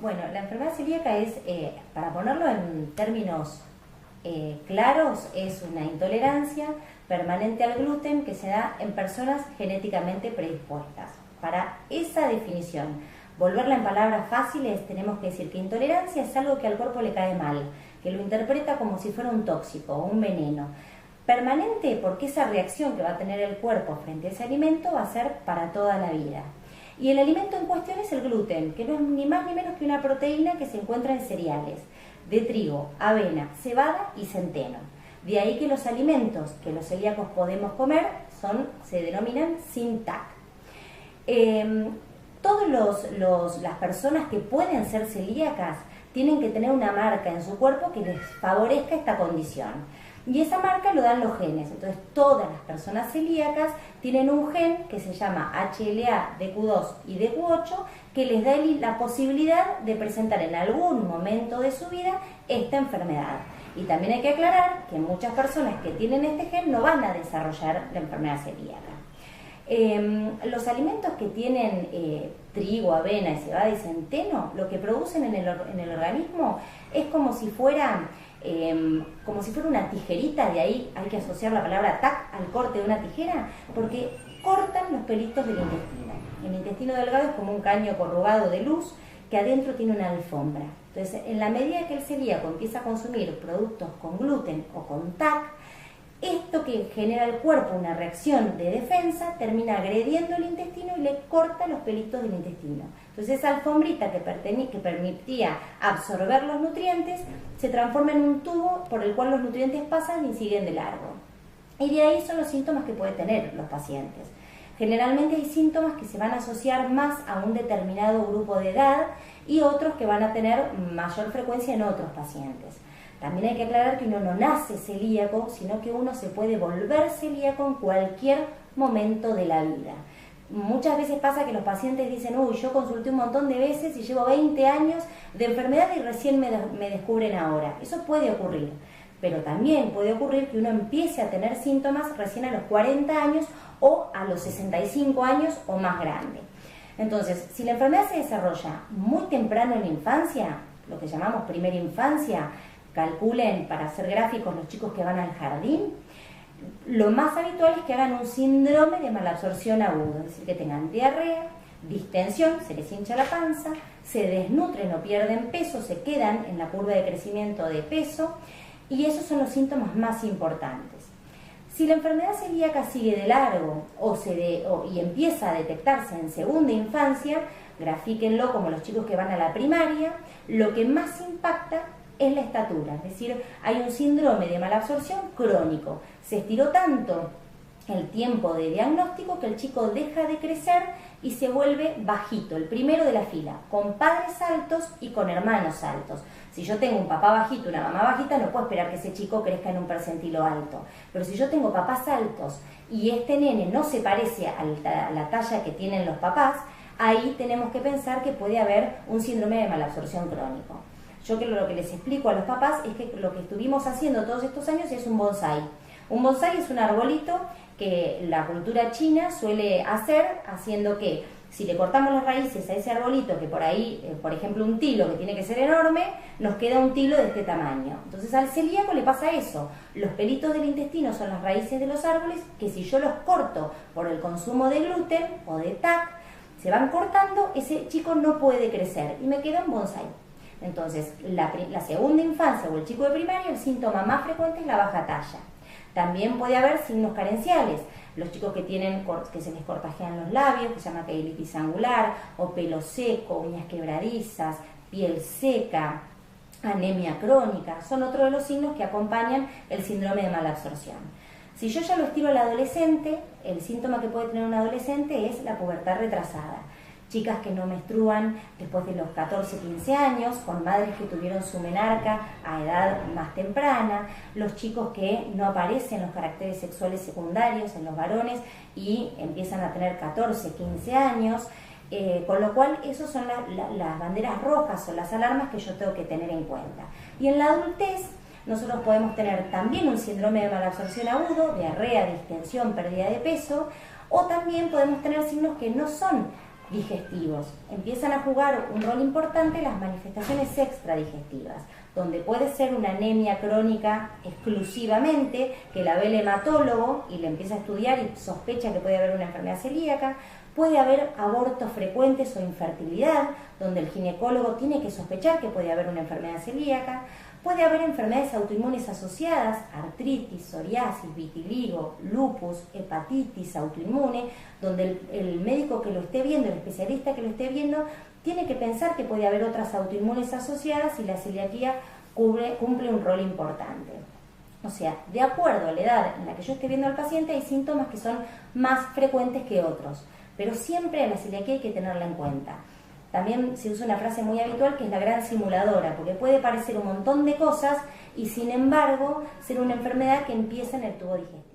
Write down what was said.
Bueno, la enfermedad celíaca es, para ponerlo en términos claros, es una intolerancia permanente al gluten que se da en personas genéticamente predispuestas. Para esa definición, volverla en palabras fáciles, tenemos que decir que intolerancia es algo que al cuerpo le cae mal, que lo interpreta como si fuera un tóxico o un veneno. Permanente porque esa reacción que va a tener el cuerpo frente a ese alimento va a ser para toda la vida. Y el alimento en cuestión es el gluten, que no es ni más ni menos que una proteína que se encuentra en cereales de trigo, avena, cebada y centeno. De ahí que los alimentos que los celíacos podemos comer se denominan sin TAC. Las personas que pueden ser celíacas tienen que tener una marca en su cuerpo que les favorezca esta condición. Y esa marca lo dan los genes. Entonces todas las personas celíacas tienen un gen que se llama HLA, DQ2 y DQ8 que les da la posibilidad de presentar en algún momento de su vida esta enfermedad. Y también hay que aclarar que muchas personas que tienen este gen no van a desarrollar la enfermedad celíaca. Los alimentos que tienen trigo, avena, cebada y centeno, lo que producen en el organismo es como si fuera una tijerita. De ahí hay que asociar la palabra TAC al corte de una tijera, porque cortan los pelitos del intestino. El intestino delgado es como un caño corrugado de luz que adentro tiene una alfombra. Entonces, en la medida que el celíaco empieza a consumir productos con gluten o con TAC, esto que genera al cuerpo una reacción de defensa termina agrediendo el intestino y le corta los pelitos del intestino. Entonces esa alfombrita que permitía absorber los nutrientes se transforma en un tubo por el cual los nutrientes pasan y siguen de largo. Y de ahí son los síntomas que pueden tener los pacientes. Generalmente hay síntomas que se van a asociar más a un determinado grupo de edad y otros que van a tener mayor frecuencia en otros pacientes. También hay que aclarar que uno no nace celíaco, sino que uno se puede volver celíaco en cualquier momento de la vida. Muchas veces pasa que los pacientes dicen, uy, yo consulté un montón de veces y llevo 20 años de enfermedad y recién me descubren ahora. Eso puede ocurrir, pero también puede ocurrir que uno empiece a tener síntomas recién a los 40 años o a los 65 años o más grande. Entonces, si la enfermedad se desarrolla muy temprano en la infancia, lo que llamamos primera infancia, calculen para hacer gráficos los chicos que van al jardín, lo más habitual es que hagan un síndrome de malabsorción agudo, es decir, que tengan diarrea, distensión, se les hincha la panza, se desnutren o pierden peso, se quedan en la curva de crecimiento de peso, y esos son los síntomas más importantes. Si la enfermedad celíaca sigue de largo y empieza a detectarse en segunda infancia, grafíquenlo como los chicos que van a la primaria, lo que más impacta es la estatura, es decir, hay un síndrome de malabsorción crónico. Se estiró tanto el tiempo de diagnóstico que el chico deja de crecer y se vuelve bajito, el primero de la fila, con padres altos y con hermanos altos. Si yo tengo un papá bajito, una mamá bajita, no puedo esperar que ese chico crezca en un percentilo alto. Pero si yo tengo papás altos y este nene no se parece a la talla que tienen los papás, ahí tenemos que pensar que puede haber un síndrome de malabsorción crónico. Yo lo que les explico a los papás es que lo que estuvimos haciendo todos estos años es un bonsái. Un bonsái es un arbolito que la cultura china suele hacer, haciendo que si le cortamos las raíces a ese arbolito, que por ahí, por ejemplo, un tilo que tiene que ser enorme, nos queda un tilo de este tamaño. Entonces al celíaco le pasa eso. Los pelitos del intestino son las raíces de los árboles que si yo los corto por el consumo de gluten o de TAC, se van cortando, ese chico no puede crecer y me queda un bonsái. Entonces, la segunda infancia o el chico de primaria, el síntoma más frecuente es la baja talla. También puede haber signos carenciales. Los chicos que se les cortajean los labios, que se llama queilitis angular, o pelo seco, uñas quebradizas, piel seca, anemia crónica, son otro de los signos que acompañan el síndrome de malabsorción. Si yo ya lo estiro al adolescente, el síntoma que puede tener un adolescente es la pubertad retrasada. Chicas que no menstruan después de los 14, 15 años, con madres que tuvieron su menarca a edad más temprana, los chicos que no aparecen los caracteres sexuales secundarios en los varones y empiezan a tener 14, 15 años, con lo cual esas son las banderas rojas o las alarmas que yo tengo que tener en cuenta. Y en la adultez nosotros podemos tener también un síndrome de malabsorción agudo, diarrea, distensión, pérdida de peso, o también podemos tener signos que no son digestivos. Empiezan a jugar un rol importante las manifestaciones extradigestivas, donde puede ser una anemia crónica exclusivamente, que la ve el hematólogo y le empieza a estudiar y sospecha que puede haber una enfermedad celíaca. Puede haber abortos frecuentes o infertilidad, donde el ginecólogo tiene que sospechar que puede haber una enfermedad celíaca. Puede haber enfermedades autoinmunes asociadas, artritis, psoriasis, vitiligo, lupus, hepatitis autoinmune, donde el médico que lo esté viendo, el especialista que lo esté viendo, tiene que pensar que puede haber otras autoinmunes asociadas y la celiaquía cumple un rol importante. O sea, de acuerdo a la edad en la que yo esté viendo al paciente, hay síntomas que son más frecuentes que otros, pero siempre a la celiaquía hay que tenerla en cuenta. También se usa una frase muy habitual que es la gran simuladora, porque puede parecer un montón de cosas y sin embargo ser una enfermedad que empieza en el tubo digestivo.